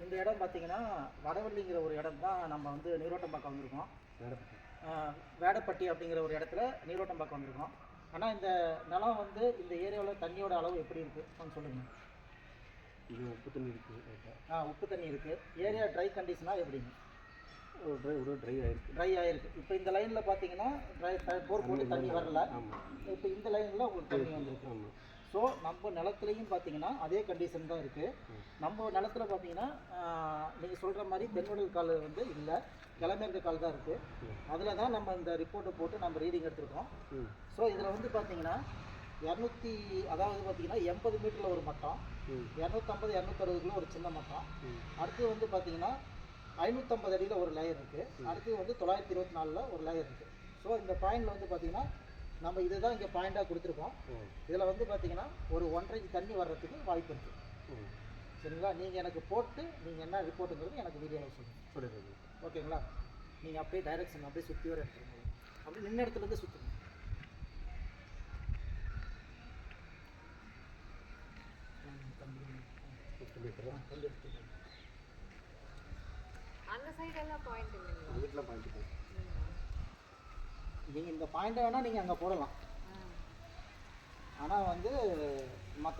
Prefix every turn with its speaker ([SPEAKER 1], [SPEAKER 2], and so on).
[SPEAKER 1] இந்த இடம் பார்த்தீங்கன்னா வடவள்ளிங்கிற ஒரு இடம் தான் நம்ம வந்து நீரோட்டம்பாக்கம் வந்திருக்கோம். வேடப்பட்டி அப்படிங்கிற ஒரு இடத்துல நீரோட்டம்பாக்கம் வந்திருக்கோம். ஆனால் இந்த நிலம் வந்து இந்த ஏரியாவில் தண்ணியோட அளவு எப்படி இருக்குது சொல்லுங்கள்.
[SPEAKER 2] இது உப்பு தண்ணி இருக்குது.
[SPEAKER 1] உப்பு தண்ணி இருக்குது. ஏரியா ட்ரை கண்டிஷனாக எப்படிங்க? ட்ரை ஆகிருக்கு. இப்போ இந்த லைனில் பார்த்தீங்கன்னா போர் போட்டு தண்ணி வரல. இப்போ இந்த லைனில் உங்களுக்கு தண்ணி வந்துருக்கு. ஸோ நம்ம நிலத்துலையும் பார்த்தீங்கன்னா அதே கண்டிஷன் தான் இருக்குது. நம்ம நிலத்துல பார்த்தீங்கன்னா நீங்கள் சொல்கிற மாதிரி தென்வடல் கால் வந்து இல்லை, கிழமேற்கு கால் தான் இருக்குது. அதில் தான் நம்ம இந்த ரிப்போர்ட்டை போட்டு நம்ம ரீடிங் எடுத்திருக்கோம். ஸோ இதில் வந்து பார்த்தீங்கன்னா 200 அதாவது பார்த்தீங்கன்னா 80 மீட்டரில் ஒரு மட்டம், 250 260 ஒரு சின்ன மட்டம். அடுத்து வந்து பார்த்தீங்கன்னா 550 அடியில் ஒரு லேயர் இருக்குது. அடுத்து வந்து 924 ஒரு லேயர் இருக்குது. ஸோ இந்த பாயிண்டில் வந்து பார்த்தீங்கன்னா நம்ம இதை தான் இங்கே பாயிண்டாக கொடுத்துருக்கோம். இதில் வந்து பார்த்தீங்கன்னா ஒரு 1.5 தண்ணி வர்றதுக்கு வாய்ப்பு இருக்குது. சரிங்களா? நீங்கள் எனக்கு போட்டு நீங்கள் என்ன ரிப்போர்ட்டுங்கிறது எனக்கு வீடியோவில் சொல்லுங்கள். ஓகேங்களா? நீங்கள் அப்படியே டைரெக்ஷன் அப்படியே சுற்றி வர எடுத்துருங்க. அப்படியே நின்ன இடத்துலேருந்து சுற்றுங்க.
[SPEAKER 3] அந்த சைடு எல்லாம் பாயிண்ட் இல்லைங்களா?
[SPEAKER 2] வீட்டில் பாயிண்ட்.
[SPEAKER 1] நீங்கள் இந்த பாயிண்ட்டை வேணால் நீங்கள் அங்கே போடலாம். ஆனால் வந்து மற்ற